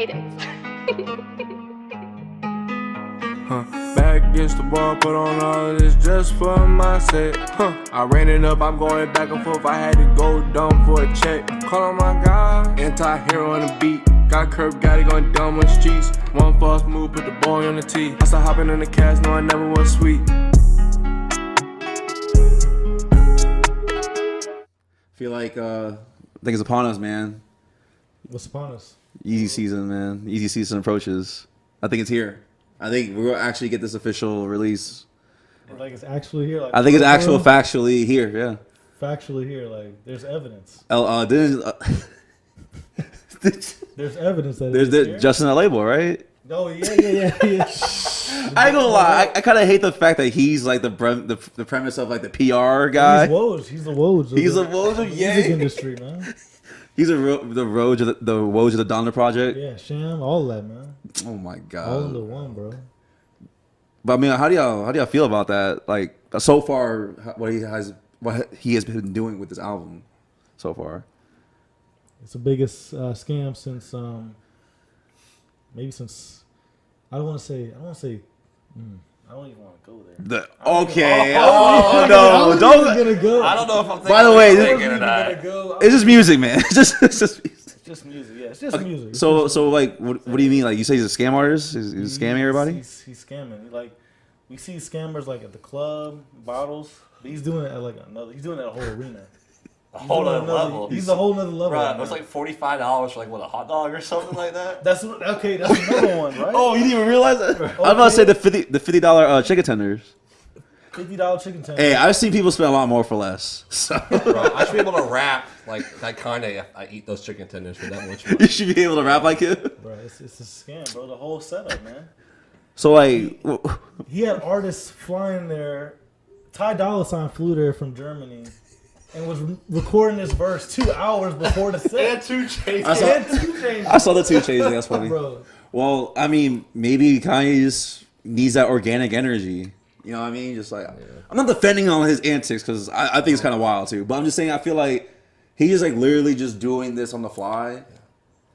guidance. Back against the wall, put on all of this just for my sake. I ran it up, I'm going back and forth. I had to go dumb for a check. Call on my guy, anti-hero on the beat. Got curb, got it going dumb on the streets. One false move, put the boy on the tee. I started hopping in the cast, no, I never was sweet. Feel like I think it's upon us, man. What's upon us? Easy season, man. Easy season approaches. I think it's here. I think we'll actually get this official release. Like it's actually here. Like, I think it's factually here. Yeah. Factually here. Like there's evidence. There's evidence that there's here. Justin the label, right? Oh yeah. I ain't gonna lie. I kind of hate the fact that he's like the premise of like the PR guy. He's the Woj. He's the Woj of music industry, man. He's the Woj of the Woj of the Donner Project. Yeah, Sham, all of that, man. Oh my god. All into one, bro. But I mean, how do y'all feel about that? Like so far, what he has been doing with this album so far. It's the biggest scam since maybe since I don't want to say. I don't even want to go there. Okay. No, don't. Gonna go. I don't know if I'm thinking. By the way, it's just music, man. It's just music. It's just music. Yeah, it's just music. So like, what do you mean? Like, you say he's a scam artist? He's scamming everybody? He's scamming. Like, we see scammers like at the club, bottles. But he's doing it at like another. He's doing it at a whole arena. A whole other level. He's a whole nother level. Right, it was like $45 for like what, a hot dog or something like that. That's another one, right? Oh, you didn't even realize that? Okay. I was about to say the $50 chicken tenders. $50 chicken tenders. Hey, I've seen people spend a lot more for less. So. Bro, I should be able to rap like that Kanye. I eat those chicken tenders for that much money. You should be able to rap like him. Bro, it's a scam, bro. The whole setup, man. So like, he had artists flying there. Ty Dolla $ign flew there from Germany. And was recording this verse 2 hours before the set. And 2 Chainz. I saw the 2 Chainz. That's funny. Bro. Well, I mean, maybe Kanye just needs that organic energy. You know what I mean? Just like, I'm not defending on his antics because I think it's kind of wild too. But I'm just saying I feel like he's like literally just doing this on the fly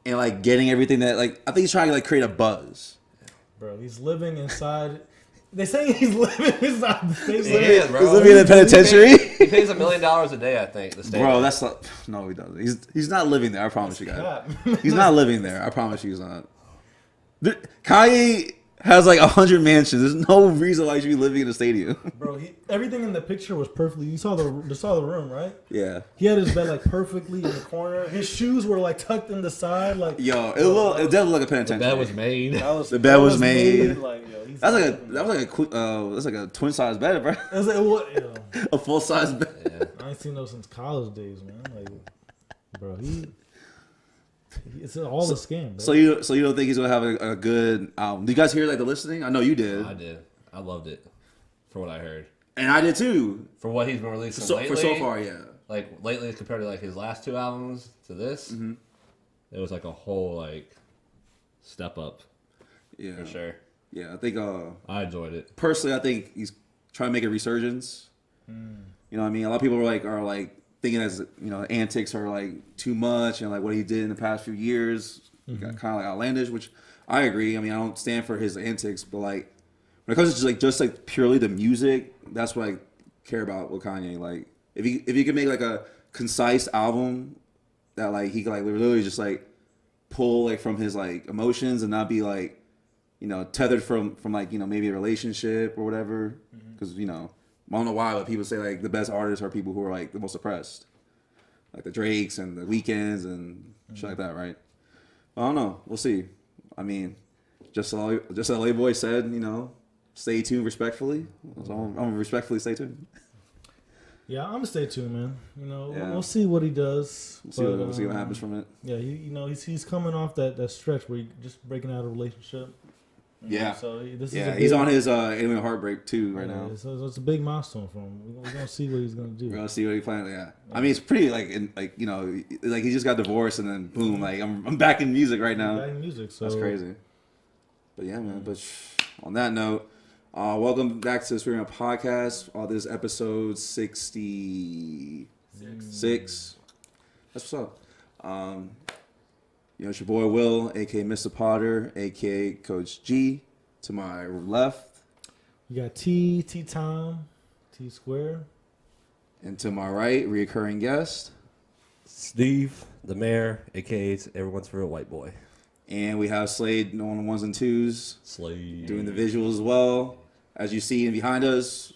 and like getting everything that like I think he's trying to like create a buzz. Bro, he's living inside. They say he's living inside the state. He is, bro. He's living in the penitentiary. He pays $1 million a day, I think. The state. Bro, that's not. No, he doesn't. He's not living there. I promise you guys. He's not living there. I promise you, he's not. Kanye has like 100 mansions. There's no reason why he should be living in a stadium. Bro, everything in the picture was perfectly. You saw the room, right? Yeah. He had his bed like perfectly in the corner. His shoes were like tucked in the side. Like yo, it definitely like a penitentiary. The bed was made. The bed was made. Like, yo, that's like a twin size bed, bro. It was like, what, a full size bed. Yeah. I ain't seen those since college days, man. Like, bro, it's all a scam. Bro. So you don't think he's gonna have a good album? Did you guys hear like the listening? I know you did. I did. I loved it, from what I heard. And I did too. For what he's been releasing lately. For so far, yeah. Like lately compared to like his last 2 albums to this, it was like a whole like step up. Yeah, for sure. Yeah, I think I enjoyed it. Personally, I think he's trying to make a resurgence. You know what I mean? A lot of people are like thinking as antics are like too much and like what he did in the past few years got kind of like outlandish, which I agree. I mean, I don't stand for his antics, but like when it comes to just like purely the music, that's what I care about with Kanye. Like if he could make like a concise album that like he could like literally just like pull like from his like emotions and not be like tethered from like maybe a relationship or whatever, because I don't know why, but people say like the best artists are people who are like the most oppressed, like the Drakes and the Weeknds and shit like that, right? I don't know. We'll see. I mean, just LA Boy said, stay tuned respectfully. So I'm gonna respectfully stay tuned. Yeah, I'm gonna stay tuned, man. We'll see what he does. We'll see what happens from it. Yeah, he's coming off that stretch where he's just breaking out of a relationship. Yeah. So he's on his Alien Heartbreak too right now. So it's a big milestone for him. We're gonna see what he's gonna do. We're gonna see what he plans. Yeah. I mean, it's pretty like he just got divorced and then boom, like I'm back in music right now. Back in music. So that's crazy. But yeah, man. But on that note, welcome back to the Sweeterman podcast. This episode 66. That's what's up. You know, it's your boy Will, aka Mr. Potter, aka Coach G. To my left. You got T Time, T Square. And to my right, reoccurring guest. Steve, the mayor, aka everyone's favorite white boy. And we have Slade on the ones and twos. Slade. Doing the visuals as well. As you see behind us,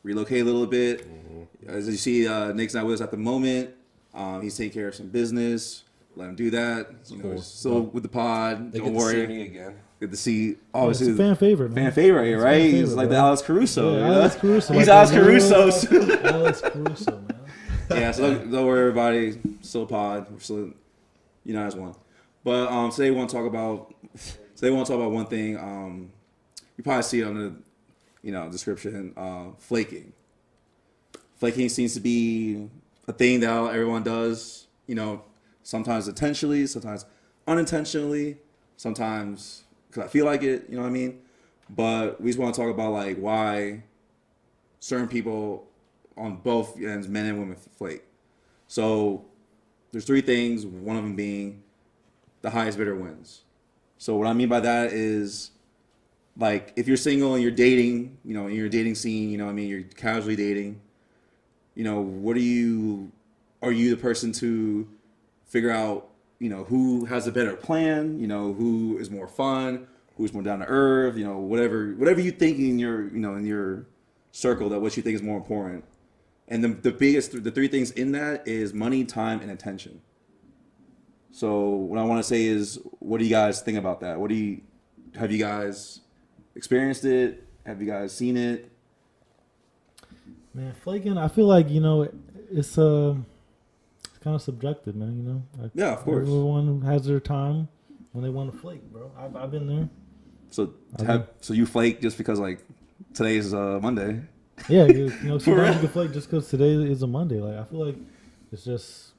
relocate a little bit. Mm-hmm. As you see, Nick's not with us at the moment. He's taking care of some business. Let him do that. You know, still with the pod. Don't worry. To see me again. Good to see. Obviously, it's a fan favorite, man. Fan favorite here, right? He's like the Alex Caruso. Yeah, Alex Caruso. He's Alex Caruso. Alex Caruso, man. Yeah, so don't worry, everybody. Still a pod. We're still, as one. But today we want to talk about one thing. You probably see it on the description. Flaking. Flaking seems to be a thing that everyone does. Sometimes intentionally, sometimes unintentionally, sometimes because I feel like it. You know what I mean? But we just want to talk about like why certain people on both ends, men and women, flake. So there's 3 things. One of them being the highest bidder wins. So what I mean by that is, like, if you're single and you're dating, in your dating scene, you're casually dating, are you the person to figure out, who has a better plan, who is more fun, who's more down to earth, whatever you think in your circle, that what you think is more important. And the 3 things in that is money, time, and attention. So what I want to say is, what do you guys think about that? Have you guys experienced it? Have you guys seen it? Man, flaking, I feel like, it's kind of subjective, man, Like, yeah, of course. Everyone has their time when they want to flake, bro. I've been there. So you flake just because, like, today is Monday? Yeah, sometimes you can flake just because today is a Monday. Like, I feel like it's just,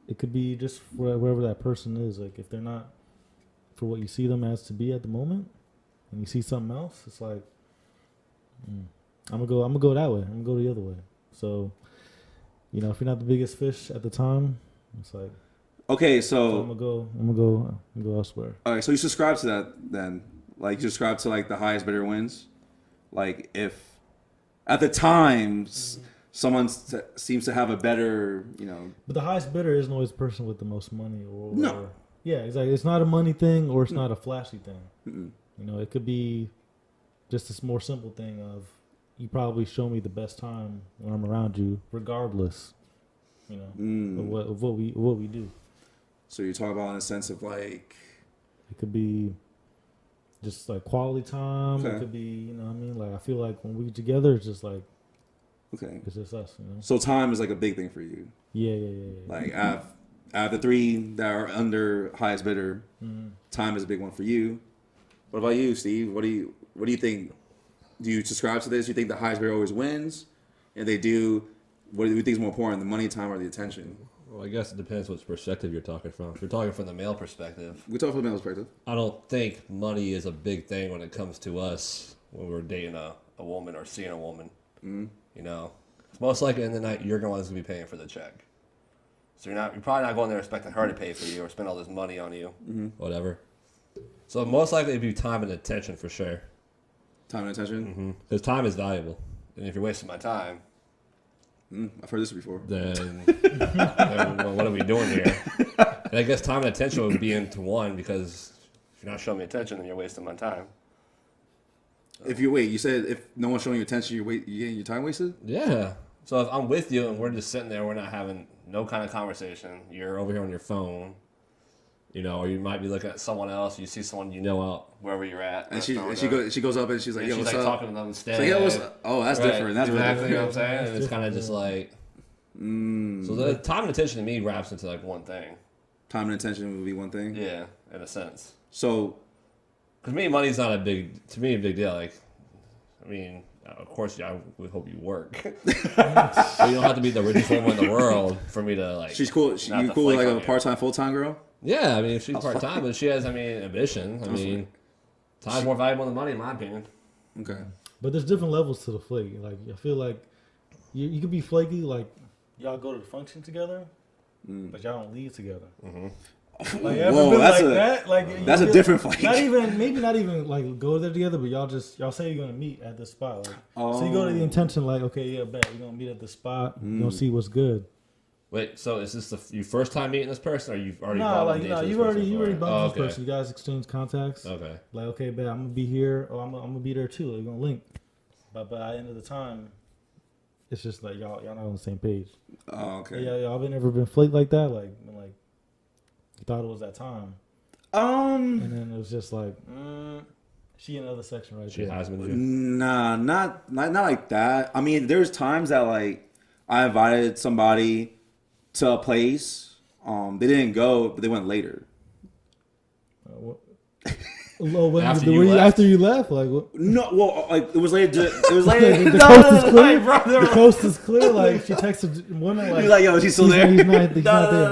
it could be just wherever that person is. Like, if they're not for what you see them as to be at the moment, and you see something else, it's like, I'm gonna go that way. I'm gonna go the other way. So, if you're not the biggest fish at the time, it's like, okay, so I'm gonna go elsewhere. All right, so you subscribe to that then? Like, you subscribe to like the highest bidder wins? Like, if at the time someone seems to have a better, But the highest bidder isn't always the person with the most money, or no. Yeah, exactly. It's not a money thing, or it's not a flashy thing. Mm-mm. It could be just this more simple thing of, you probably show me the best time when I'm around you, regardless, of what we do. So you're talking about in a sense of like, it could be just like quality time. Okay. It could be, Like, I feel like when we together, it's just like, okay, it's just us. So time is like a big thing for you. Yeah. Like, I have the 3 that are under highest bidder. Time is a big one for you. What about you, Steve? What do you think? Do you subscribe to this? Do you think the highest bidder always wins? And they do, what do you think is more important, the money, time, or the attention? Well, I guess it depends which perspective you're talking from. If you're talking from the male perspective, We talk from the male perspective. I don't think money is a big thing when it comes to us when we're dating a woman or seeing a woman. It's most likely in the night you're the one who's going to be paying for the check. So you're probably not going there expecting her to pay for you or spend all this money on you, whatever. So most likely it'd be time and attention for sure. Time and attention? Because time is valuable. And if you're wasting my time, I've heard this before. then what are we doing here? And I guess time and attention would be into one, because if you're not showing me attention, then you're wasting my time. You said if no one's showing you attention, you're getting your time wasted? Yeah. So if I'm with you and we're just sitting there, we're not having no kind of conversation. You're over here on your phone, or you might be looking at someone else. You see someone out wherever you're at, and she goes up and she's like, "Yo, what's up?" Talking to them instead. That's different. That's exactly really different. what I'm saying. And it's kind of just like, so the time and attention to me wraps into like one thing. Time and attention would be one thing. Yeah, in a sense. So, because me, money's not a big deal. Like, I mean, of course, I would hope you work. But you don't have to be the richest woman in the world for me to like. She's cool. You cool with like a part-time, full-time girl? Yeah, I mean, if she's part-time, but she has, ambition. Time's more valuable than money, in my opinion. Okay. But there's different levels to the flake. Like, I feel like you could be flaky, like, y'all go to the function together, but y'all don't leave together. Like, ever been that's like a that? Like, that's a different fight. Not even like go there together, but y'all say you're gonna meet at the spot. Like, so you go to the intention like, okay, yeah, bet we're gonna meet at the spot. We're gonna see what's good. Wait, so is this your first time meeting this person, or you've already? You already bumped this person. You guys exchange contacts. Okay. Like, okay, bet I'm gonna be here, or I'm gonna be there too. Like, we're gonna link. But by the end of the time, it's just like y'all not on the same page. Oh, okay. Yeah, y'all ever been flaked like that? Like you thought it was that time. And then it was just like, she in the other section right there. She has been. Nah, not like that. I mean, there's times that like I invited somebody to a place. They didn't go, but they went later. After you left, like what? No, well, like it was later. It was later. The coast is clear. The coast is clear. Like she texted woman, like, he's like, yo, she's still there. He's not there.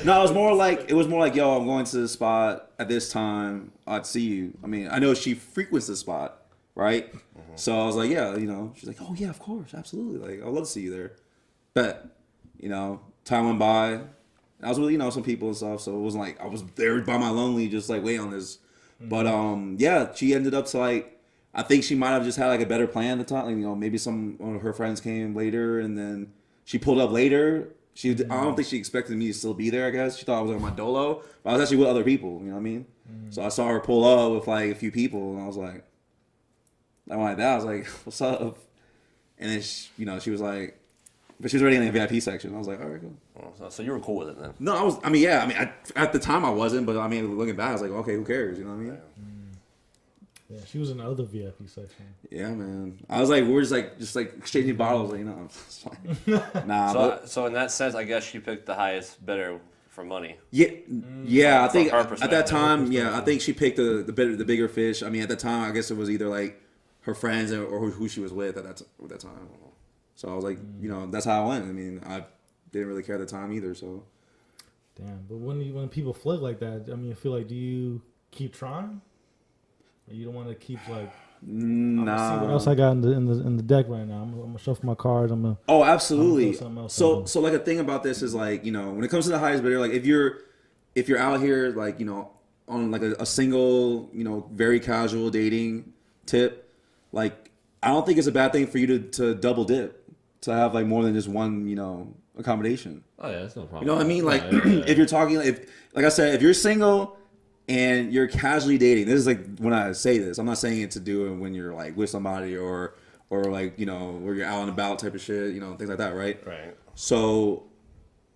No, it was more like, yo, I'm going to the spot at this time. I'd see you. I mean, I know she frequents the spot, right? So I was like, yeah, she's like, oh yeah, of course, absolutely. Like, I'd love to see you there. But, time went by. I was with, some people and stuff. So it wasn't like I was there by my lonely, just like waiting on this. But yeah, she ended up to like, I think she might have just had like a better plan at the time. Like, maybe one of her friends came later, and then she pulled up later. I don't think she expected me to still be there. I guess she thought I was on my dolo, but I was actually with other people. You know what I mean? So I saw her pull up with like a few people, and I was like, I went like that. I was like, what's up? And then she was like, but she was already in the VIP section. I was like, all right, cool. So you were cool with it then? No, at the time I wasn't, but I mean, looking back, I was like, okay, who cares? You know what I mean? Yeah, she was in the other VIP section. Yeah, man. I was like, we're just like exchanging bottles, like, it's fine. Nah. So in that sense, I guess she picked the highest bidder for money. Yeah. I think at that time, I think she picked the bigger fish. I mean, at that time, I guess it was either like her friends or who she was with at that time. So I was like, that's how I went. I mean, I didn't really care at the time either. So. Damn, but when people flip like that, I mean, I feel like, do you keep trying? Or you don't want to keep like. Nah. See what else I got in the deck right now. I'm gonna shuffle my cards. Oh, absolutely. So like a thing about this is like, when it comes to the highest bidder, like if you're out here like on like a single very casual dating tip, like I don't think it's a bad thing for you to double dip, to have like more than just one accommodation. Oh yeah, that's no problem. You know what I mean? Like if you're talking, like I said, if you're single and you're casually dating, this is like when I say this, I'm not saying it to do it when you're like with somebody or like where you're out and about type of shit, things like that, right? Right. So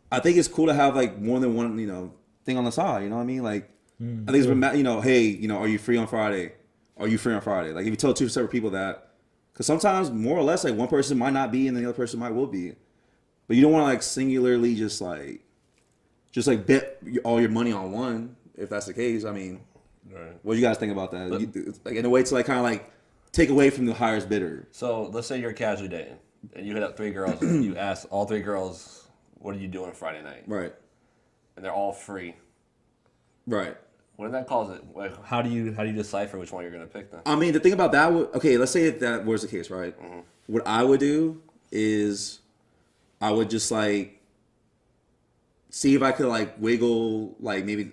I think it's cool to have like more than one thing on the side. You know what I mean? Like I think it's hey, are you free on Friday? Are you free on Friday? Like if you tell two separate people that, because sometimes more or less like one person might not be and the other person will be, but you don't want to like singularly just like bet all your money on one. If that's the case, I mean, right. What do you guys think about that? Like in a way to like kind of like take away from the highest bidder. So let's say you're casually dating and you hit up 3 girls and you ask all 3 girls, what are you doing Friday night? Right. And they're all free. Right. What did that cause it? Like, how do you decipher which one you're gonna pick then? I mean, the thing about that, okay, let's say if that was the case, right? Mm-hmm. What I would do is I would just like see if I could like wiggle, like maybe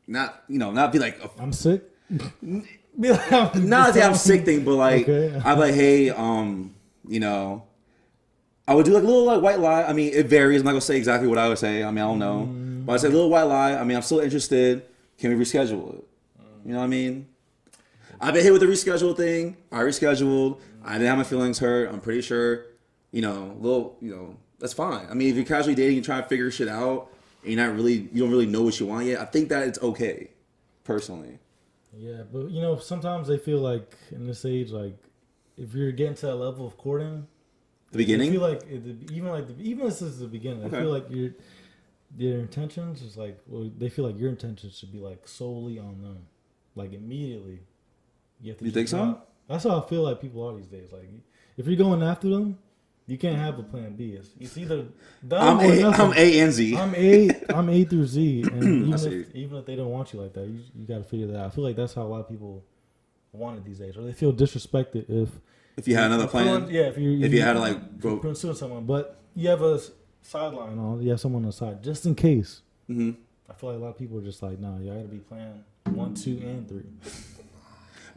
not be like I'm sick. Not say I'm sick thing, but like okay. I'm like, hey, I would do like a little like white lie. I mean, it varies. I'm not gonna say exactly what I would say. I mean, I don't know, but I say a little white lie. I mean, I'm still interested. Can we reschedule it? You know what I mean? I've been hit with the reschedule thing. I rescheduled. I didn't have my feelings hurt. I'm pretty sure, that's fine. I mean, if you're casually dating and trying to figure shit out, and you don't really know what you want yet, I think that it's okay, personally. Yeah, but sometimes they feel like in this age, like if you're getting to that level of courting, the beginning, I feel like even this is the beginning. Okay. I feel like their intentions is like, they feel like your intentions should be like solely on them, like immediately. You think so? That's how I feel like people are these days. Like if you're going after them, you can't have a plan B. It's either I'm A and Z. I'm A through Z, and even if they don't want you like that, you got to figure that out. I feel like that's how a lot of people want it these days, or they feel disrespected if you had another plan. If you had to like go pursuing someone, but you have a sideline on, you have someone on the side just in case. Mm-hmm. I feel like a lot of people are just like, no, you gotta be playing 1, 2, and 3.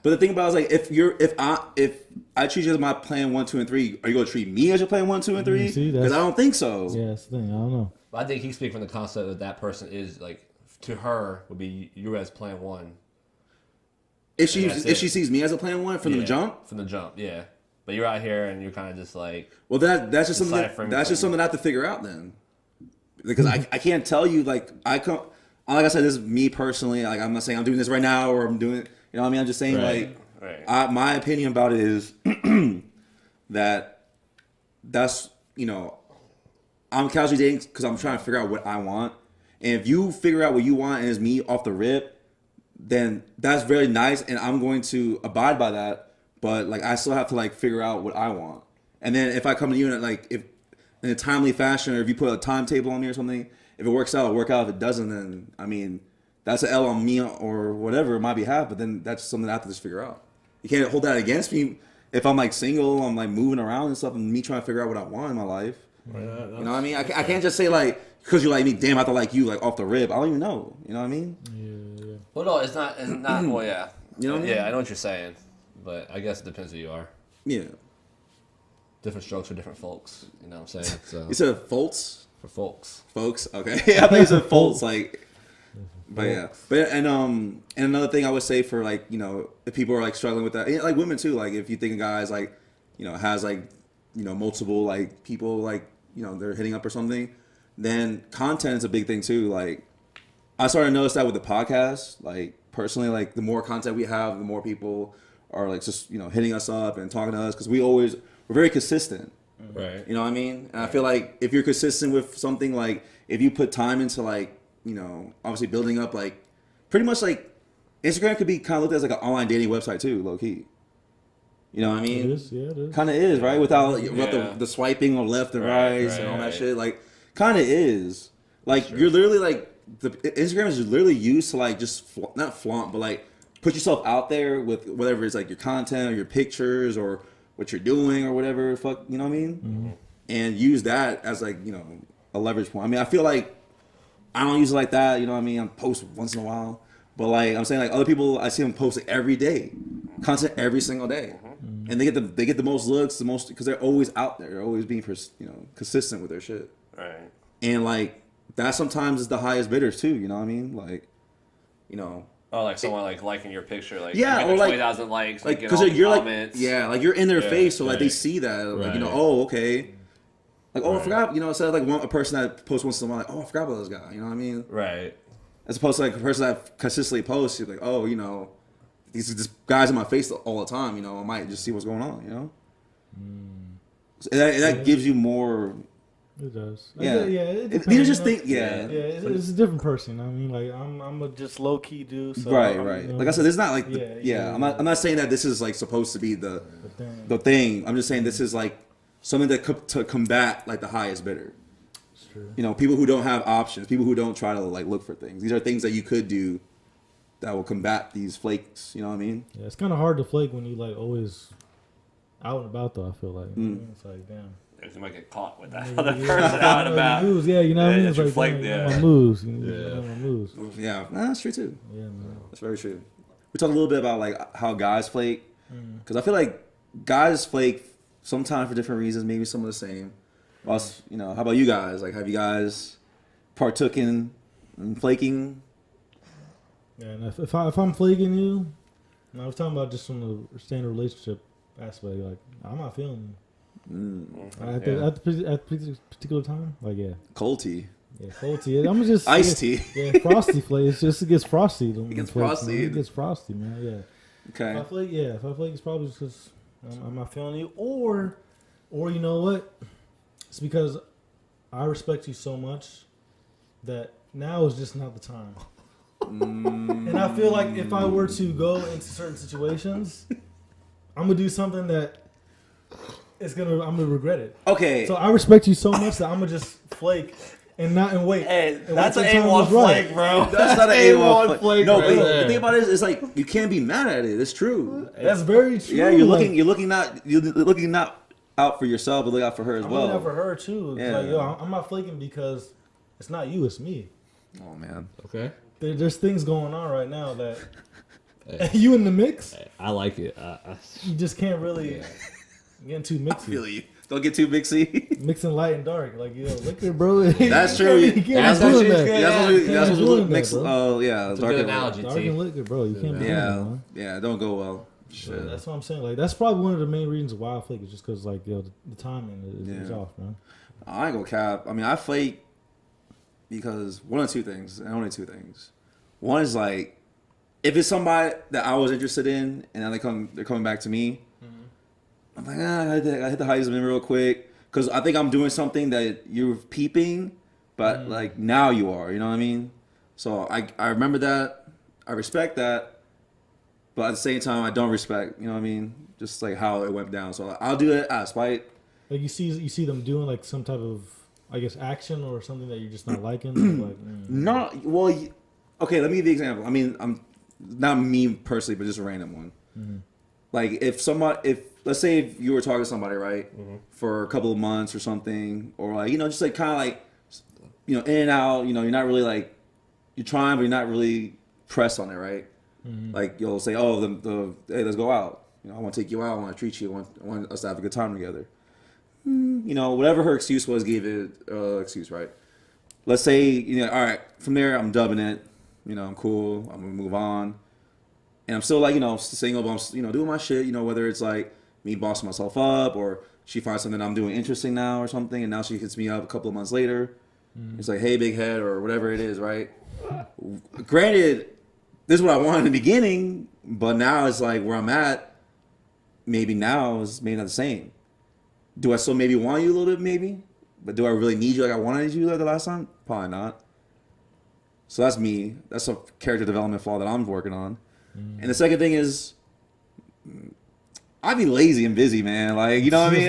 But the thing about it is like if I treat you as my plan 1, 2, and 3, are you gonna treat me as your plan 1, 2, and 3? Because I don't think so. Yeah, that's the thing. I don't know. I think he's speaking from the concept that person is like to her would be you as plan 1. If she sees me as a plan 1 from the jump. From the jump, yeah. But you're out here and you're kind of just like. Well, that's just something I have to figure out then, because I can't tell you like like I said, this is me personally. Like I'm not saying I'm doing this right now or I'm doing it. You know what I mean? I'm just saying my opinion about it is that's I'm casually dating because I'm trying to figure out what I want. And if you figure out what you want and it's me off the rip, then that's very nice and I'm going to abide by that. But like I still have to like figure out what I want. And then if I come to you and like if in a timely fashion or if you put a timetable on me or something, if it works out, it'll work out. If it doesn't, then I mean that's an L on me or whatever on my behalf, but then that's something I have to just figure out. You can't hold that against me if I'm like single, I'm like moving around and stuff, and me trying to figure out what I want in my life. You know what I mean? I can't just say like, because you like me, damn, I have to like you like off the rip. I don't even know. You know what I mean? Yeah. Well, no, it's not. Well, yeah. You know what I mean? Yeah, I know what you're saying, but I guess it depends who you are. Yeah. Different strokes for different folks. You know what I'm saying? So. You said folks? For folks. Folks? Okay. I thought you said folks, like. But yeah, and another thing I would say for like if people are like struggling with that, and, like women too, like if you think a guy's like has like multiple like people like they're hitting up or something, then content is a big thing too. Like I started to notice that with the podcast. Like personally, like the more content we have, the more people are like just hitting us up and talking to us because we're very consistent. Right. You know what I mean? And I feel like if you're consistent with something, like if you put time into like obviously building up like pretty much like Instagram could be kind of looked at as like an online dating website too, low key. You know what I mean? It is, yeah, it is. Kind of is, right? Without the swiping on left and right and all that shit. Like, kind of is. Like, you're literally like the Instagram is literally used to like just not flaunt, but like put yourself out there with whatever is like your content or your pictures or what you're doing or whatever. Fuck, you know what I mean? Mm-hmm. And use that as like a leverage point. I mean, I feel like I don't use it like that, you know what I mean? I post once in a while. But like I'm saying, like other people, I see them posting every day, content every single day, and they get the most looks, the most because they're always out there, they're always being consistent with their shit. Right. And like that sometimes is the highest bidders too. You know what I mean? Like, Oh, like someone like liking your picture, like or like 20,000 likes, like because you're comments. like like you're in their face, so like they see that, like oh okay. Like, oh, I forgot, instead of like a person that posts once in a while, like, oh, I forgot about this guy, you know what I mean? Right. As opposed to like a person that consistently posts, you're like, oh, these guys in my face all the time, I might just see what's going on, So that gives you more. It does. Yeah. You just think, it's a different person. I mean, like I'm a just low key dude. So right. Like I said, it's not like I'm not saying that this is like supposed to be the thing. I'm just saying this is like something that to combat like the highest bidder. It's true. People who don't have options, people who don't try to like look for things. These are things that you could do that will combat these flakes. You know what I mean? Yeah, it's kind of hard to flake when you like always out and about though. I feel like it's like damn. You might get caught with that other person out and about. Moves, yeah, you know what I mean? It's like flaked, my moves. My moves. Yeah, that's true too. Yeah, man. That's very true. We talked a little bit about like how guys flake, because I feel like guys flake sometimes for different reasons. Maybe some of the same. How about you guys? Like, have you guys partook in flaking? Yeah, and if I'm flaking you, and I was talking about just from the standard relationship aspect, like I'm not feeling you. At the particular time, like cold tea. Yeah, cold tea. I'm just iced tea. Yeah, frosty flake. It gets frosty. It gets frosty. It gets frosty, man. Yeah. Okay. If I flake, it's probably because I'm not feeling you, or you know what? It's because I respect you so much that now is just not the time. And I feel like if I were to go into certain situations, I'm gonna do something that I'm gonna regret it. Okay. So I respect you so much that I'm gonna just flake and wait. Hey, that's an A1 flake, bro. That's not an A1 flake. No, but the thing about it is, it's like you can't be mad at it. It's true. That's very true. Yeah, you're looking not out for yourself, but look out for her as well. I'm looking out for her too. It's like, I'm not flaking because it's not you, it's me. Oh man. Okay. There's things going on right now that Hey. you in the mix. I like it. You just can't really get too I feel mixy. you. Don't get too mixy. Mixing light and dark, like liquor, bro. That's true. You can't That's be doing actually that. good. That's what we doing mix. that, bro. Oh yeah, It's a good analogy, Dark T. and liquor, bro. You can't be doing that, Yeah, man. yeah. Don't go well. So Shit. that's what I'm saying. Like that's probably one of the main reasons why I flake is just because like the timing is off, man. I ain't gonna cap. I mean, I flake because one of two things, and only two things. One is like, if it's somebody that I was interested in, and then they're coming back to me. I'm like, I hit the highs real quick because I think I'm doing something that you're peeping, but like now you are. You know what I mean? So I remember that. I respect that, but at the same time, I don't respect. You know what I mean? Just like how it went down. So I'll do it out of spite. Like you see them doing like some type of I guess action or something that you're just not liking. Like, Not well. Okay, let me give you an example. I mean, I'm not me personally, but just a random one. Like if let's say if you were talking to somebody, right, for a couple of months or something, or like just like kind of like in and out. You're not really like you're trying, but you're not really pressed on it, right? Like you'll say, oh, hey, let's go out. I want to take you out. I want to treat you. I want us to have a good time together. Whatever her excuse was, gave it excuse, right? Let's say, all right, from there, I'm dubbing it. I'm cool. I'm going to move on. And I'm still like, single, but I'm, doing my shit, whether it's like me bossing myself up or she finds something I'm doing interesting now or something. And now she hits me up a couple of months later. It's like, hey, big head or whatever it is, right? Granted, this is what I wanted in the beginning, but now it's like where I'm at, maybe now is maybe not the same. Do I still maybe want you a little bit, maybe? But do I really need you like I wanted you like the last time? Probably not. So that's me. That's a character development flaw that I'm working on. And the second thing is, I be lazy and busy, man. Like, you know what I mean?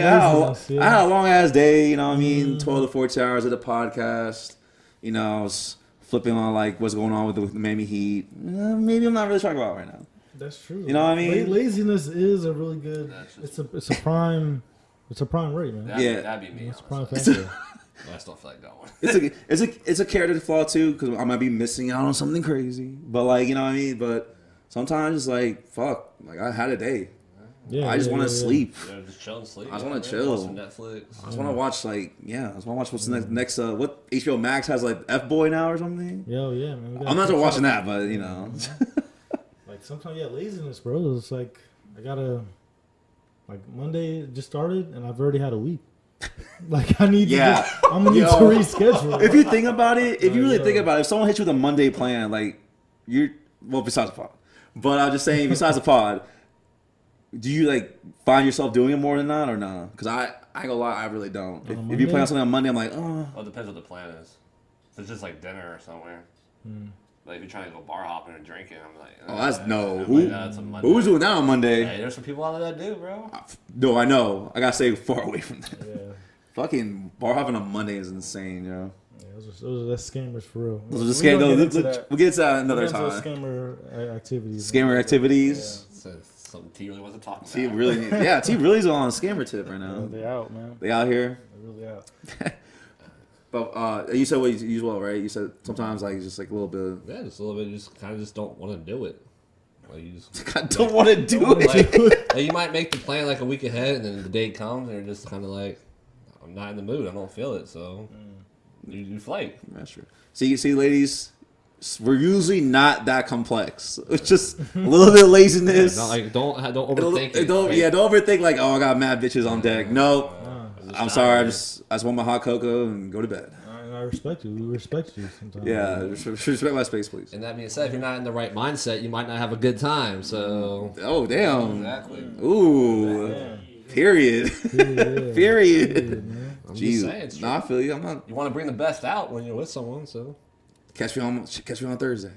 I had a long ass day, 12 to 14 hours of the podcast. I was flipping on like what's going on with the Miami Heat. Maybe I'm not really talking about right now. that's true. You know what I mean? Laziness is a really good. It's a prime. It's a prime rate, man. That'd be me. It's a prime honestly. factor. I still feel like going. It's a character flaw too, because I might be missing out on something crazy. But like, you know what I mean? But sometimes it's like, fuck, like I had a day. Yeah, I just want to sleep. Yeah, just chill and sleep. I just want to chill. Watch some Netflix. I just want to watch I just want to watch what's next. What HBO Max has like F-Boy now or something. Yo, yeah, man. I'm not watching that, but Like sometimes, laziness, bro. It's like I gotta. Like Monday just started and I've already had a week. Like I need I'm gonna need to reschedule. If you think about it, if someone hits you with a Monday plan, like besides the pod, but I'm just saying besides the pod, do you like find yourself doing it more than that or not? Because I ain't gonna lie, I really don't. If you plan something on Monday, I'm like, oh. Well, it depends what the plan is. If it's just like dinner or somewhere. Like if you're trying to go bar hopping or drinking, I'm like, Oh, that's no. That's a Monday. Who's doing that on Monday? Hey, there's some people out there that do, bro. No, I know. I gotta stay far away from that. Yeah. Fucking bar hopping on Monday is insane, yo. Yeah, those are scammers for real. We'll get into that another time. Scammer activities. Scammer activities. So, something T really wasn't talking T about. really, T really's on a scammer tip right now. They out, man. They out here. They're really out. But you said what you use well, right? You said sometimes like just like a little bit. Yeah, just a little bit. You just kind of just don't want to do it. Like you just I don't want to do it. like you might make the plan like a week ahead, and then the day comes, and you're just kind of like, I'm not in the mood. I don't feel it, so you flake. That's true. See, ladies, we're usually not that complex. It's just a little bit of laziness. Don't overthink it. Don't overthink like, oh, I got mad bitches on deck. No, I'm sorry. I just want my hot cocoa and go to bed. I respect you. We respect you sometimes. Yeah, respect my space, please. And that being said, if you're not in the right mindset, you might not have a good time. So. Oh damn. Exactly. Ooh. Damn. Period. Period. I'm just saying. It's true. I feel you. I'm not. You want to bring the best out when you're with someone, so. Catch me on Thursday.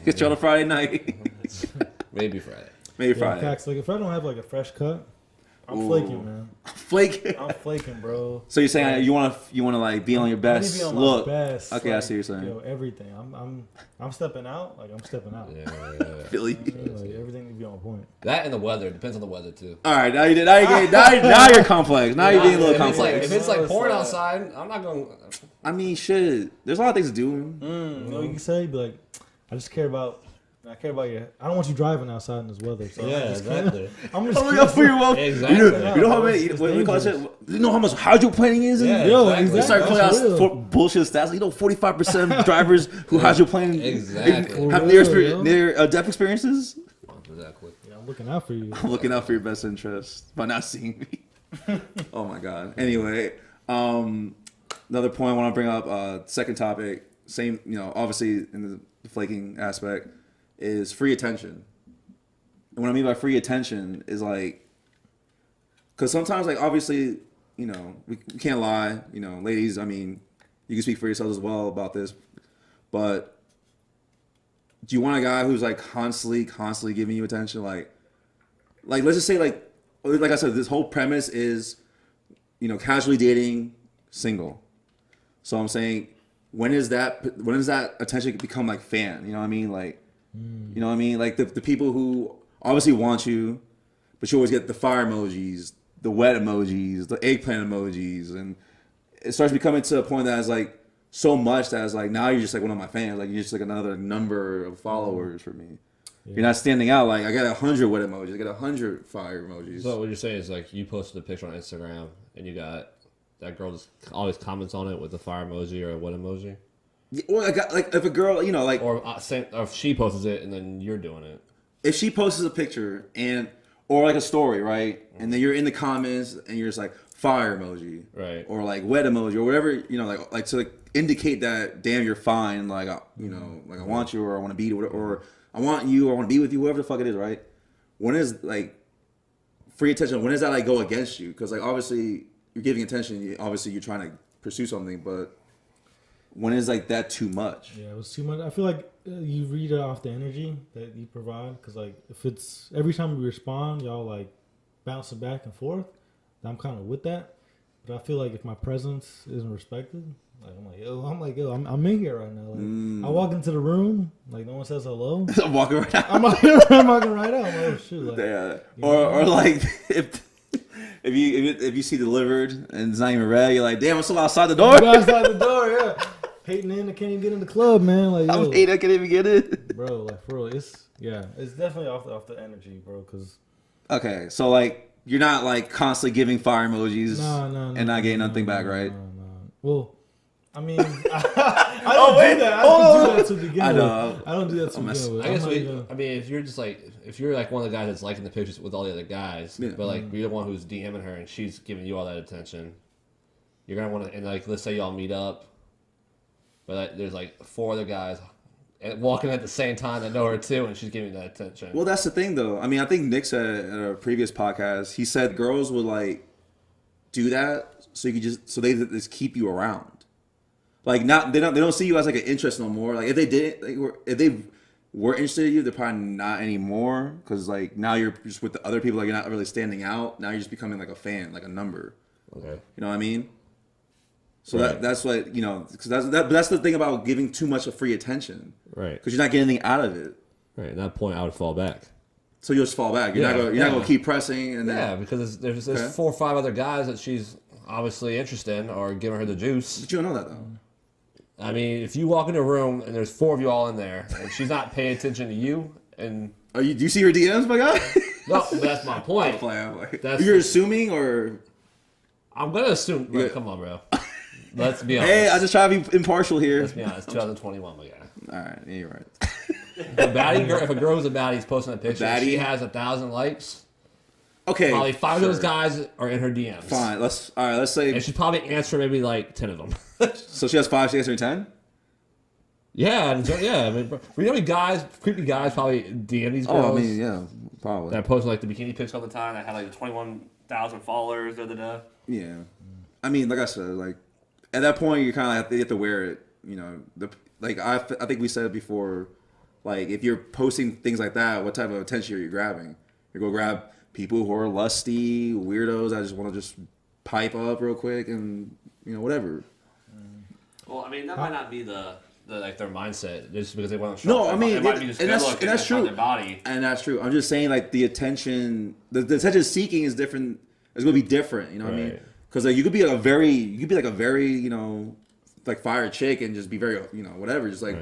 Catch you on a Friday night. Maybe Friday. Maybe Yeah, Friday. facts. Like if I don't have like a fresh cut, I'm flaking, man. Flaking. I'm flaking, bro. So you're saying you want to like be on your best be on my look? best, Okay, I see what you're saying. Yo, everything. I'm stepping out. Like I'm stepping out. Yeah. Philly. Like, everything to be on point. That and the weather. Depends on the weather, too. All right, now you're complex. Now you're being a little complex. If it's like pouring outside, I'm not going to... I mean, shit. There's a lot of things to do. You know what you can say? Be like, I care about your. I don't want you driving outside in this weather. So Yeah, exactly. I'm just Look out for your wife. Exactly. You know how many? What do we call it? You know how much hydroplaning is? Yeah, Yo, exactly. You start putting That's out real. bullshit stats. You know, 45% of drivers who hydroplane Exactly. have For real, near death experiences. Exactly. Yeah, I'm looking out for you. I'm looking out for your best interest by not seeing me. Oh my god. Anyway, another point I want to bring up. Second topic. Same. Obviously in the flaking aspect is free attention. And what I mean by free attention is like, because sometimes like obviously we can't lie. Ladies. I mean, you can speak for yourselves as well about this, but do you want a guy who's like constantly giving you attention? Like let's just say like I said, this whole premise is, casually dating, single. So I'm saying, when does that attention become like fan? You know what I mean? Like, you know what I mean? Like the people who obviously want you, but you always get the fire emojis, the wet emojis, the eggplant emojis, and it starts becoming to a point that is like so much that it's like now you're just like one of my fans. Like you're just like another number of followers for me. Yeah. You're not standing out. Like I got 100 wet emojis. I got 100 fire emojis. So what you're saying is like you posted a picture on Instagram and you got that girl just always comments on it with the fire emoji or a wet emoji. Yeah, or like if a girl, like, or if she posts it and then you're doing it. If she posts a picture or like a story, right, and then you're in the comments and you're just like fire emoji, right, or like wet emoji or whatever, like to like indicate that damn you're fine, like like I want you or I want to be or I want you or I want to be with you, whatever the fuck it is, right? When is like free attention? When does that like go against you? Because like obviously you're giving attention, obviously you're trying to pursue something, but when is like that too much? Yeah, it was too much. I feel like you read it off the energy that you provide, because like if it's every time we respond, y'all like bouncing back and forth, then I'm kind of with that. But I feel like if my presence isn't respected, like I'm in here right now. Like, I walk into the room, like no one says hello. I'm walking right out. I'm walking right out. I'm like, oh shoot. Like, yeah. Or like if you see delivered and it's not even ready, you're like, damn, I'm still outside the door. Outside the door, yeah. Hating in, I can't even get in the club, man. Like, I'm hating, I can't even get it. Bro, like for real, it's definitely off the energy, bro. Cause okay, so like you're not like constantly giving fire emojis and not getting nothing back, right? No. Well, I mean, I don't do that. I don't do that to begin with. I don't do that to begin with. I guess if you're just like if you're like one of the guys that's liking the pictures with all the other guys, but like you're the one who's DMing her and she's giving you all that attention, you're gonna want to. And like let's say y'all meet up. But there's like 4 other guys walking at the same time that know her too, and she's giving that attention. Well, that's the thing, though. I mean, I think Nick said at a previous podcast, he said girls would like do that so they just keep you around. Like they don't see you as like an interest no more. Like if they were interested in you, they're probably not anymore, because like now you're just with the other people. Like you're not really standing out. Now you're just becoming like a fan, like a number. Okay. You know what I mean? So that's what, because that's the thing about giving too much of free attention. Right. Because you're not getting anything out of it. Right. At that point, I would fall back. So you'll just fall back. You're not going to keep pressing. And then, because there's 4 or 5 other guys that she's obviously interested in or giving her the juice. But you don't know that, though. I mean, if you walk into a room and there's 4 of you all in there and she's not paying attention to you and... Do you see her DMs, my guy? No, that's my point. You're assuming, or... I'm going to assume... Like, come on, bro. Let's be honest. Hey, I just try to be impartial here. Let's be honest. 2021, my guy. All right, yeah, you're right. If a girl who's a baddie is posting a picture, and she has 1,000 likes. Okay, probably 5 of those guys are in her DMs. Fine. Let's say, and she's probably answering maybe like 10 of them. So she has 5, she answering 10. Yeah, I mean, you know, guys, creepy guys probably DM these girls. Oh, I mean, yeah, probably. That post like the bikini pics all the time. That had like 21,000 followers the other day. Yeah, I mean, like I said, like. At that point, you kind of have to wear it, I think we said it before, like if you're posting things like that, what type of attention are you grabbing? You're gonna grab people who are lusty, weirdos. I just want to just pipe up real quick and whatever. Well, I mean, that might not be the like their mindset just because they want to show. No, I mean, it might be just good looking, that's true. Their body. And that's true. I'm just saying, like, the attention seeking is different. It's gonna be different. You know what I mean? Because like you could be like a very like fire chick and just be very whatever, just like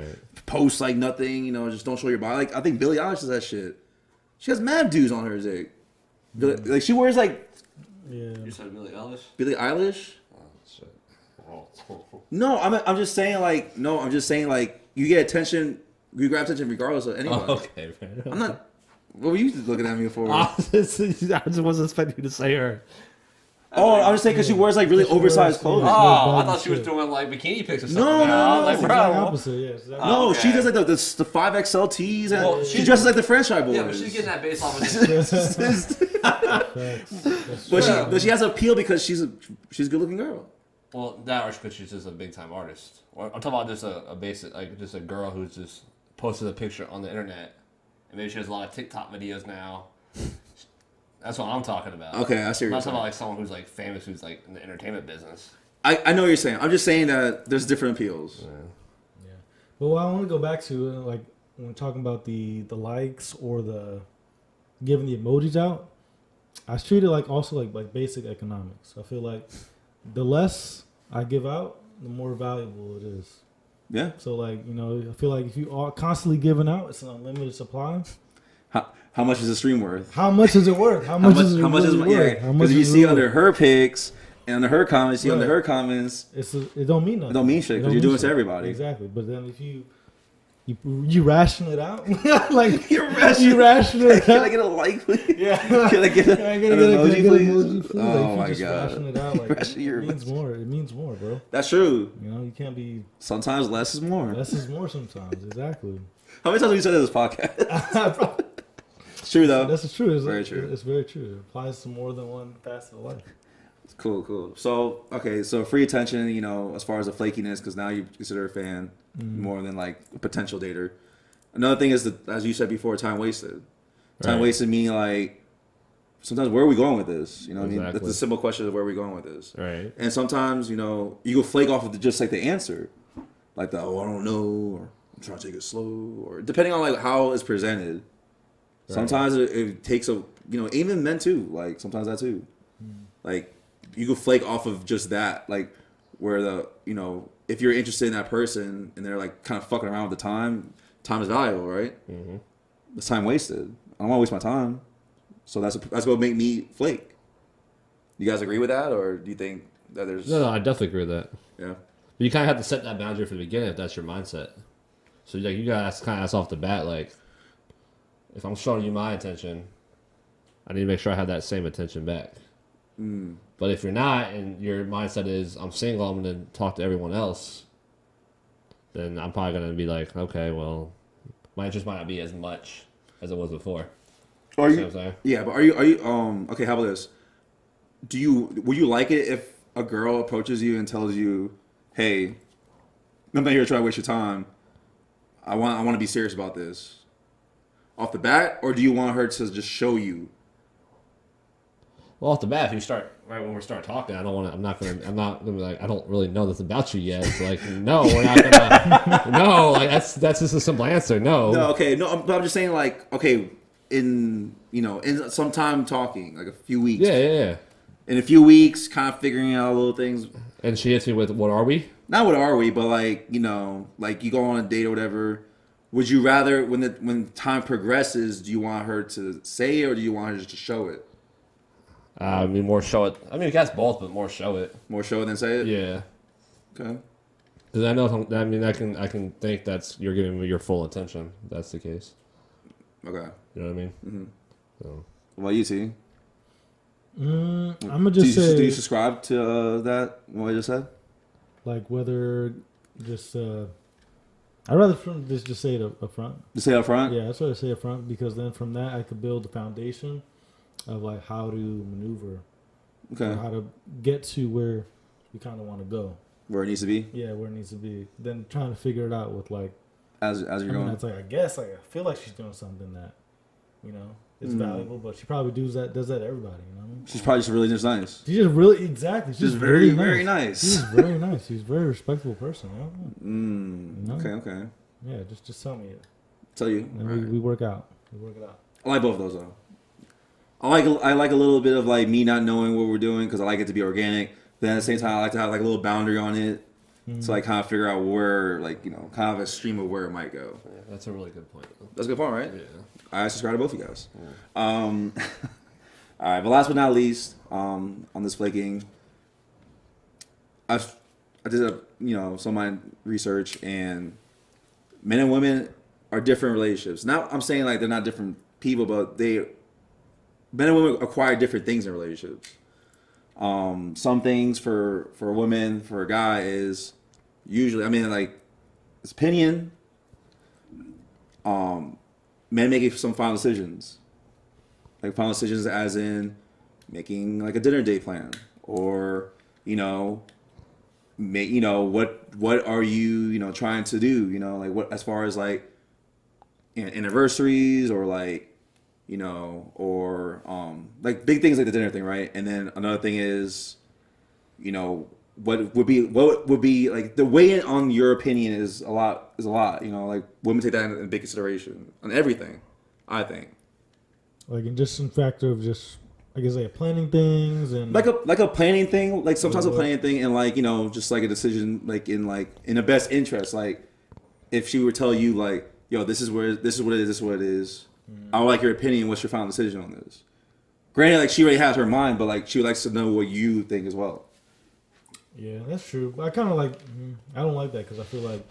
post like nothing. Just don't show your body. Like I think Billie Eilish does that shit. She has mad dudes on her dick. Like she wears like. Yeah. You said Billie Eilish. Billie Eilish. Oh shit. Oh. No, I'm just saying like you get attention, you grab attention regardless of anybody. Oh, okay, man. I'm not. What were you looking at me for? I just wasn't expecting you to say her. Oh, I'm just saying because she wears like really oversized clothing. Oh, I thought she was doing like bikini pics or something. No. Like, It's bro. the opposite, yeah. It's the No, okay. she does like the 5XL tees and Well, she dresses like the franchise boys. Yeah, but she's getting that based off of this. But she has appeal because she's a good looking girl. Well, that or because she's just a big time artist. I'm talking about just a basic, like just a girl who's just posted a picture on the internet, and maybe she has a lot of TikTok videos now. That's what I'm talking about. Okay, I see what I'm you're not talking saying. about like someone who's like famous, who's like in the entertainment business. I know what you're saying. I'm just saying that there's different appeals. Yeah. But what I want to go back to, like, when we're talking about the likes or the giving the emojis out, I treat it like also like basic economics. I feel like the less I give out, the more valuable it is. Yeah. So like, I feel like if you are constantly giving out, it's an unlimited supply. How much is the stream worth? How much is it worth? How much is it really worth? Because if you see under her pics and under her comments, under her comments, it don't mean nothing. It don't mean shit because you're doing it to everybody. Exactly. But then if you ration it out, like you ration it out. Can I get a like, please? Yeah. Can I get an emoji, please? Oh like, my you just god. Ration it out, like, Ration it your means more. It means more, bro. That's true. You can't be. Sometimes less is more. Less is more sometimes. Exactly. How many times have you said this podcast? It's true though. That's true. Very true. It's very true. It applies to more than one facet of life. Cool. So, okay, so free attention, as far as the flakiness, because now you consider a fan more than like a potential dater. Another thing is that, as you said before, time wasted. Time wasted meaning like, sometimes where are we going with this? You know what I mean? That's the simple question of where are we going with this. Right. And sometimes, you go flake off of just like the answer. Like I don't know, or I'm trying to take it slow, or depending on like how it's presented. Right. Sometimes it takes even men too, like sometimes that too. Like you can flake off of just that, like where if you're interested in that person and they're like kind of fucking around with the time is valuable, right? Mm-hmm. It's time wasted. I don't want to waste my time, so that's what make me flake. You guys agree with that, or do you think that there's? No, I definitely agree with that. Yeah, but you kind of have to set that boundary from the beginning if that's your mindset. So like you gotta kind of ask off the bat, like if I'm showing you my attention, I need to make sure I have that same attention back. Mm. But if you're not, and your mindset is I'm single, I'm gonna talk to everyone else, then I'm probably gonna be like, okay, well, my interest might not be as much as it was before. Are you? See what I'm saying? Yeah, but are you? Okay, how about this? Would you like it if a girl approaches you and tells you, "Hey, I'm not here to try to waste your time. I want to be serious about this." Off the bat, or do you want her to just show you? Well, off the bat, if you start when we start talking, I'm not gonna be like, I don't really know this about you yet. It's like, no, we're not gonna. No, like that's just a simple answer. No. No, okay, no, but I'm just saying, like, okay, in some time talking, like a few weeks. Yeah. In a few weeks, kind of figuring out little things. And she hits me with, "What are we?" Not what are we, but like like you go on a date or whatever. Would you rather, when time progresses, do you want her to say it or do you want her just to show it? I mean, more show it. I mean, you guys both, but more show it. More show it than say it? Yeah. Okay. Because I know, I can think that's you're giving me your full attention. If that's the case. Okay. You know what I mean? Mm-hmm. So. What about you, T? I'm gonna just say. Do you subscribe to that? What I just said? Like whether just. I'd rather just say it up front. Just say it up front? Yeah, that's what I say up front because then from that I could build the foundation of like how to maneuver. Okay. Or how to get to where we kind of want to go. Where it needs to be? Yeah, where it needs to be. Then trying to figure it out with like. As you're going. It's like I guess like I feel like she's doing something that, it's valuable, but she probably does that to everybody. You know, she's probably just really just nice. She's just really exactly. She's very really very nice. She's very nice. She's a very respectable person. You know? Okay. Yeah, just tell me it. Tell you. And we work out. We work it out. I like both of those though. I like a little bit of like me not knowing what we're doing because I like it to be organic. Then at the same time, I like to have like a little boundary on it, so I kind of figure out where, like, you know, kind of a stream of where it might go. Yeah, that's a really good point. That's a good point, right? Yeah. I subscribe to both of you guys. Yeah. All right, but last but not least, on this flaking, I did some of my research, and men and women are different relationships. Now I'm saying like they're not different people, but men and women acquire different things in relationships. Some things for a woman, for a guy is usually, I mean, like, it's opinion. Men making some final decisions, like final decisions as in making like a dinner date plan, or what are you trying to do, like what as far as like anniversaries or like or like big things like the dinner thing, right? And then another thing is, what would be like the weigh in on your opinion is a lot. Like women take that in big consideration on everything, I think. Like in just some factor of just, I guess, like planning things and like a planning thing, like sometimes a planning thing, and like just like a decision, like in the best interest. Like if she would tell you like, yo, this is what it is. I would like your opinion. What's your final decision on this? Granted, like she already has her mind, but like she likes to know what you think as well. Yeah, that's true. But I kind of like. I don't like that because I feel like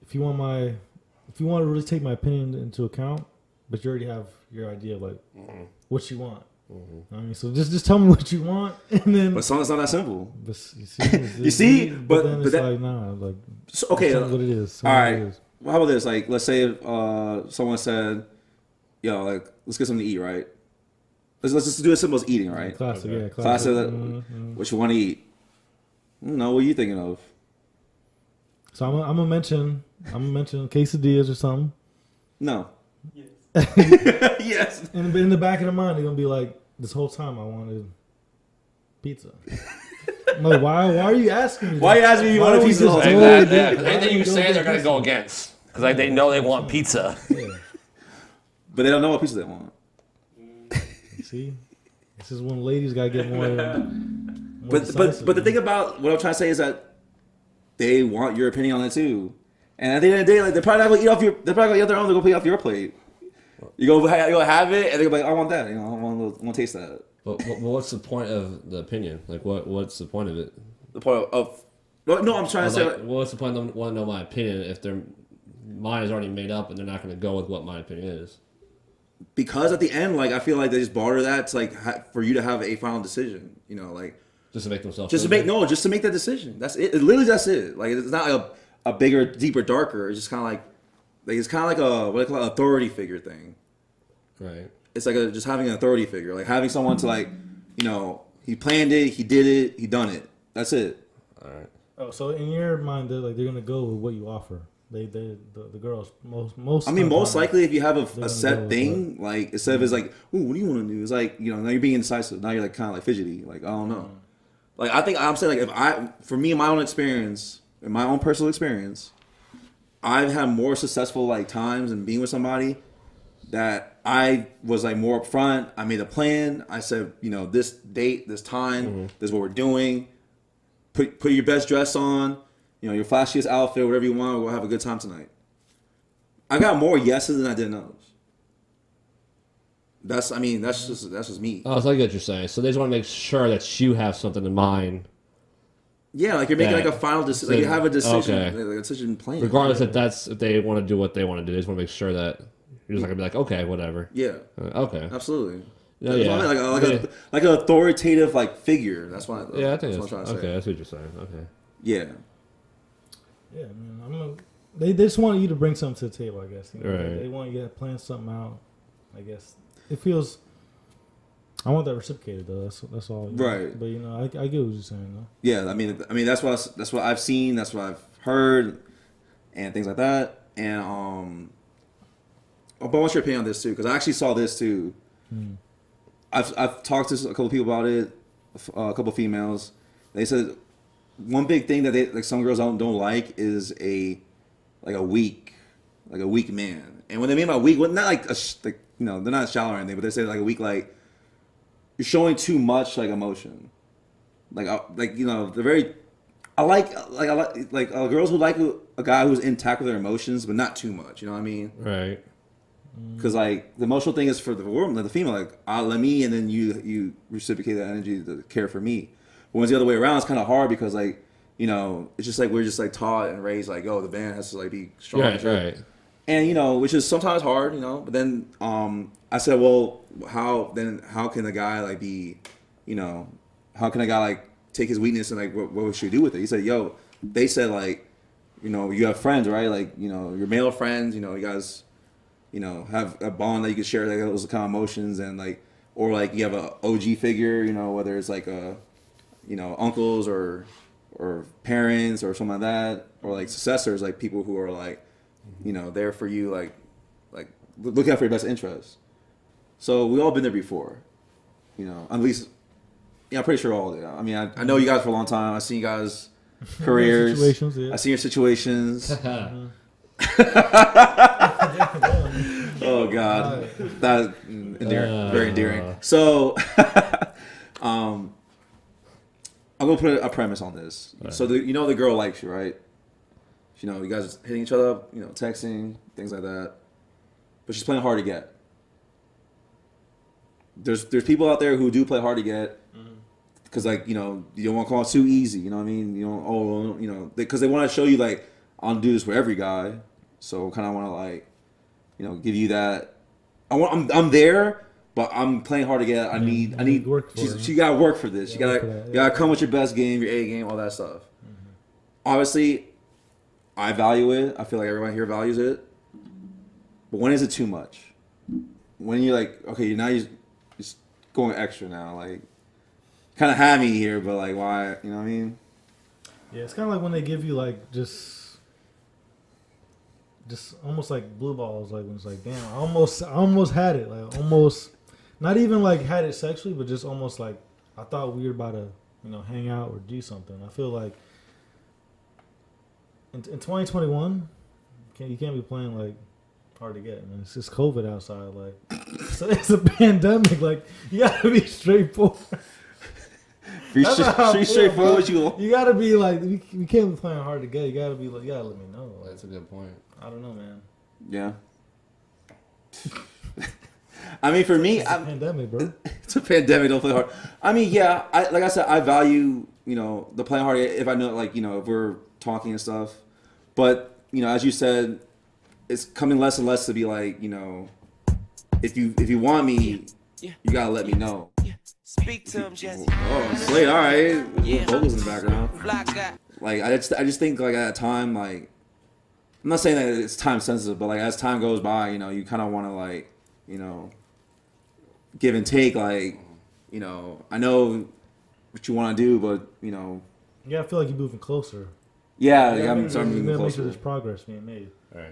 if you want to really take my opinion into account, but you already have your idea of like what you want. I mean, so just tell me what you want, and then. But sometimes it's not that simple. But you see, but then it's like nah, like so, okay, what it is. All right. Well, how about this? Like, let's say if someone said, "Yo, like, let's get something to eat, right?" Let's just do as simple as eating, right? Classic, okay. Yeah. Classic. What you want to eat? I don't know. What are you thinking of? So I'm gonna mention quesadillas or something. No. Yes. Yes. In the back of the mind, they're gonna be like, "This whole time I wanted pizza." No, why are you asking me? Why are you asking me if you want a pizza? Anything you say, they're gonna go against because like they know they want pizza. Yeah. But they don't know what pizza they want. You see, this is when ladies gotta get more. But the thing about what I'm trying to say is that they want your opinion on it too. And at the end of the day, like they're probably not gonna eat off they're probably gonna eat their own. They're gonna eat off your plate. You go have it, and they're gonna be like, I want that. I want to taste that. But what's the point of the opinion? Like, what's the point of it? The point of no, I'm trying to say. Like, what's the point of them want to know my opinion if their mind is already made up and they're not going to go with what my opinion is? Because at the end, like I feel like they just barter that to like for you to have a final decision. Like just to make themselves. Just to make that decision. That's it. Literally, that's it. Like it's not like a bigger, deeper, darker. It's just kind of like it's kind of like a what I call authority figure thing. Right. It's like just having an authority figure, like having someone to like, he planned it, he did it, he done it. That's it. All right. Oh, so in your mind, they're gonna go with what you offer. The girls most. I mean, most likely if you have a set thing, like instead of it's like, ooh, what do you want to do? It's like now you're being indecisive. Now you're like kind of like fidgety. Like I don't know. Like I think I'm saying like for me in my own experience, in my own personal experience, I've had more successful like times in being with somebody that I was like more upfront. I made a plan. I said, this date, this time, this is what we're doing. Put your best dress on, your flashiest outfit, whatever you want. We'll have a good time tonight. I got more yeses than I did no's. That's just me. Oh, so I get what you're saying. So they just want to make sure that you have something in mind. Yeah, like you're making like a final decision. Like you have a decision, like a decision plan. Regardless if they want to do what they want to do, they just want to make sure that. You're just not gonna be like, okay, whatever. Yeah. Okay. Absolutely. Yeah. Like an authoritative like figure. That's why. Yeah, I think that's what I'm trying to say. Okay, that's what you're saying. Okay. Yeah. Yeah, man. They just want you to bring something to the table, I guess. Right. They want you to plan something out. I guess it feels. I want that reciprocated though. That's all. Right. But I get what you're saying though. Yeah, I mean that's what I've seen. That's what I've heard, and things like that. And I want your opinion on this too, because I actually saw this too. I've talked to a couple people about it, a couple females. They said one big thing that they like some girls don't like is a weak man. And when they mean by weak, not like they're not shallow or anything, but they say like a weak, like you're showing too much like emotion. They're very. I like girls who like a guy who's intact with their emotions, but not too much. You know what I mean? Right. Because like the emotional thing is for the woman, like the female, like let me, and then you reciprocate that energy to care for me. But when it's the other way around, it's kind of hard because like it's just like we're just like taught and raised like the man has to like be strong, right. And which is sometimes hard, But then I said, well, how can a guy like be, how can a guy like take his weakness and like what should he do with it? He said, they said like, you have friends, right? Like your male friends, you guys. Have a bond that you can share like those kind of emotions and like, or like you have a OG figure, whether it's like uncles or parents or something like that, or like successors, like people who are like, there for you, like look out for your best interests. So we all been there before, at least, I'm pretty sure all did. I mean, I know you guys for a long time. I've seen you guys' careers. I've seen your situations. Oh God, that endearing, very endearing. So, I'm gonna put a premise on this. Right. So the girl likes you, right? You guys are hitting each other up, texting, things like that. But she's playing hard to get. There's people out there who do play hard to get, because you don't want to call it too easy. You know what I mean? Because they want to show you like I'll do this for every guy. So kind of want to like, give you that. I'm there, but I'm playing hard to get. I need work for it. You gotta work for this. You gotta come with your best game, your A game, all that stuff. Obviously, I value it. I feel like everyone here values it. But when is it too much? When you're like, okay, now you're just going extra now, like kind of had me here, but like why? You know what I mean? Yeah, it's kind of like when they give you like just almost like blue balls, like when it's like, damn, I almost had it, like almost, not even like had it sexually, but just almost like I thought we were about to, hang out or do something. I feel like in 2021, you can't be playing like hard to get, man. It's just COVID outside, like so it's a pandemic. Like you gotta be straightforward. Straightforward. You gotta be like, we can't be playing hard to get. You gotta be like, you gotta let me know. Like, that's a good point. I don't know, man. Yeah. I mean, for me, it's a pandemic, bro. It's a pandemic. Don't play hard. I mean, yeah. Like I said, I value the playing hard if I know, like if we're talking and stuff. But as you said, it's coming less and less to be like if you want me, you gotta let me know. Speak to him, Jesse. Oh, Slade, all right. Yeah. Vocals in the background. Like I just think like at a time, like I'm not saying that it's time sensitive, but like as time goes by, you kind of want to like give and take. Like I know what you want to do, but you gotta feel like you're moving closer. Yeah, I'm starting moving closer. Make sure there's progress being made. Right.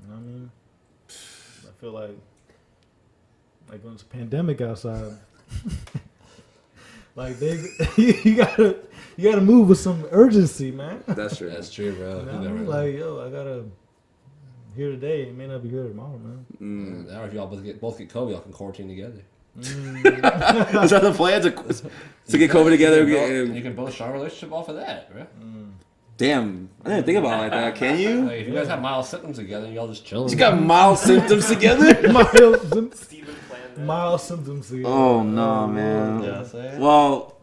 You know what I mean? I feel like when it's a pandemic outside. Like you gotta move with some urgency, man. That's true. That's true, bro. Like I gotta here today. It may not be here tomorrow, man. Now if y'all both get COVID, y'all can quarantine together. Is that the plan to get COVID together? You can both start a relationship off of that, bro. Damn, I didn't think about it like that. Can you? Like, if you guys have mild symptoms together, y'all just chilling. You got mild symptoms together? Mild symptoms together. Oh no, man. Yeah, well,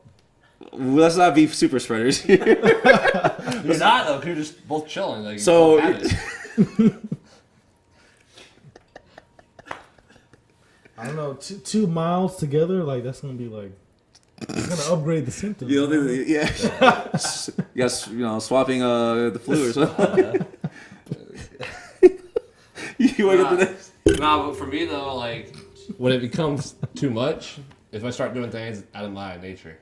let's not be super spreaders here. You're not though. You're just both chilling. Like, so. I don't know. Two miles together, like that's gonna be like. It's gonna upgrade the symptoms. You know, yeah. Yes, swapping the flu or something. You want to get the next? Nah, but for me though, like when it becomes too much, if I start doing things out of my nature.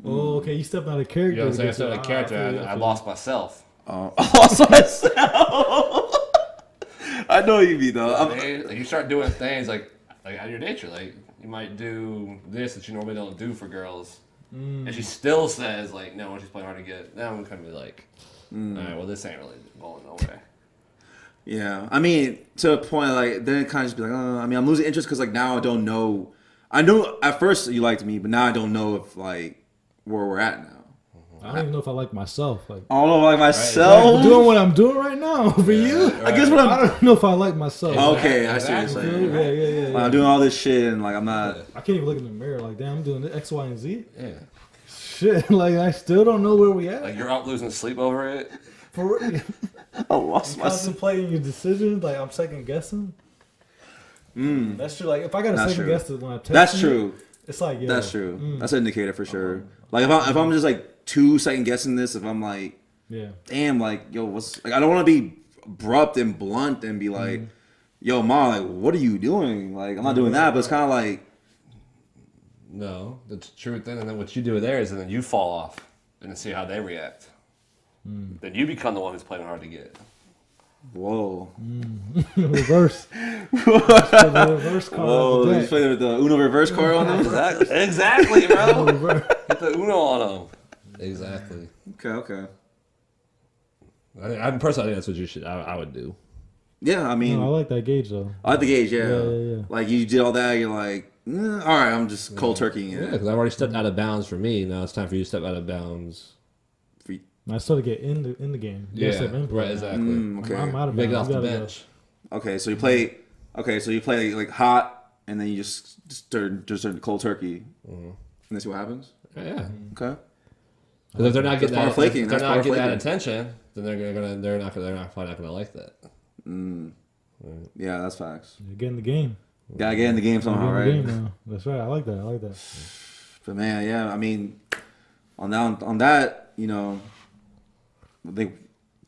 Oh, okay. You stepped out of character. You know what I'm saying? I stepped out of character. I lost myself. I lost myself. I I know what you mean though. Like you start doing things like out of your nature. Like you might do this that you normally don't do for girls, and she still says like, no, when she's playing hard to get, now I'm gonna be like, all right, well this ain't really going nowhere. Yeah, I mean, to a point, like, then it kind of just be like, I mean, I'm losing interest because, like, now I don't know. I knew at first you liked me, but now I don't know if, like, where we're at now. I don't even know if I like myself. Like, I don't know, like, myself. I'm doing what I'm doing right now for you. Right. I guess what I don't know if I like myself. Okay, I see what you're saying. Yeah. Like, I'm doing all this shit, and, like, I'm not. I can't even look in the mirror. Like, damn, I'm doing X, Y, and Z. Yeah. Shit, like, I still don't know where we at. Like you're out losing sleep over it. For real. I lost my. Contemplating your decisions. Like, I'm second guessing. That's true. Like, if I got to second guess it when I text That's you, true. it's like, yeah. That's true. That's an indicator for sure. Like, if I'm just, like, too second guessing this, if I'm like, Yeah. damn, like, yo, what's. Like, I don't want to be abrupt and blunt and be like, yo, Ma, like, what are you doing? Like, I'm not doing that, but it's kind of like. No, that's the truth. And then what you do there is, and then you fall off and then see how they react. Then you become the one who's playing hard to get. Whoa. Reverse. The reverse card. Whoa, of the you deck. played with the Uno reverse card on them? Exactly, bro. Get the Uno on them. Exactly. Okay. I'm personally, I think that's what you should. I would do. Yeah, I mean, No, I like that gauge though. I like the gauge, yeah. Yeah. Like, you did all that, you're like, all right, I'm just cold turkeying Yeah, it. because I've already stepped out of bounds for me. Now it's time for you to step out of bounds. I still to get in the game. You gotta step input right. now. Exactly. Okay. I'm out of Make it bounds. off the You gotta go. bench. Okay, so you play like hot, and then you just turn cold turkey, and then see what happens. Yeah. Okay. Because if they're not getting part that, of flaking. if they're That's not part of getting that flaking. attention, then they're probably not gonna like that. Yeah, that's facts. You get in the game. Gotta get in the game You somehow, get in the right? game now. That's right. I like that. But man, yeah, I mean, on that, you know, I think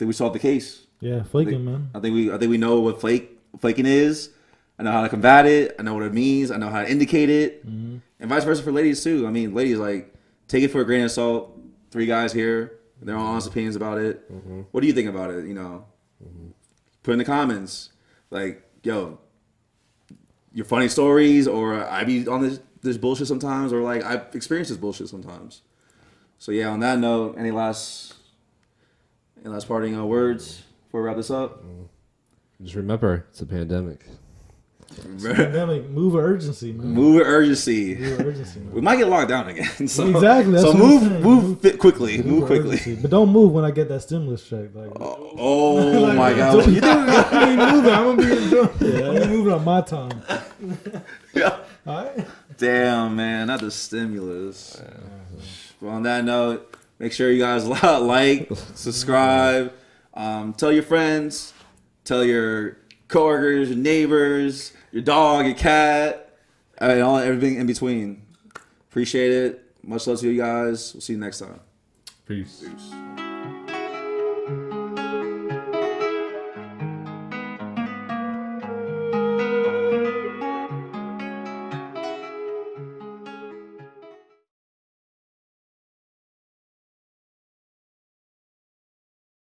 we solved the case. Yeah, flaking, man. I think we know what flaking is. I know how to combat it. I know what it means. I know how to indicate it, and vice versa for ladies too. I mean, ladies, like, take it for a grain of salt. 3 guys here, their own honest opinions about it. What do you think about it? You know, put in the comments, like, yo, your funny stories, or I be on this bullshit sometimes, or like I've experienced this bullshit sometimes. So yeah, on that note, any last parting words before we wrap this up? Just remember, it's a pandemic. Pandemic, move with urgency, man. Move with urgency. Move with urgency, man. We might get locked down again. So, Exactly, that's So what I'm saying. move quickly. Move Move with quickly. urgency. But don't move when I get that stimulus check. Like, Oh my God. don't- I ain't moving. I'm gonna be moving on my time. Yeah. All right. Damn, man, not the stimulus. Well, on that note, make sure you guys like, subscribe, tell your friends, tell your coworkers, your neighbors, your dog, your cat, and everything in between. Appreciate it. Much love to you guys. We'll see you next time. Peace. Peace.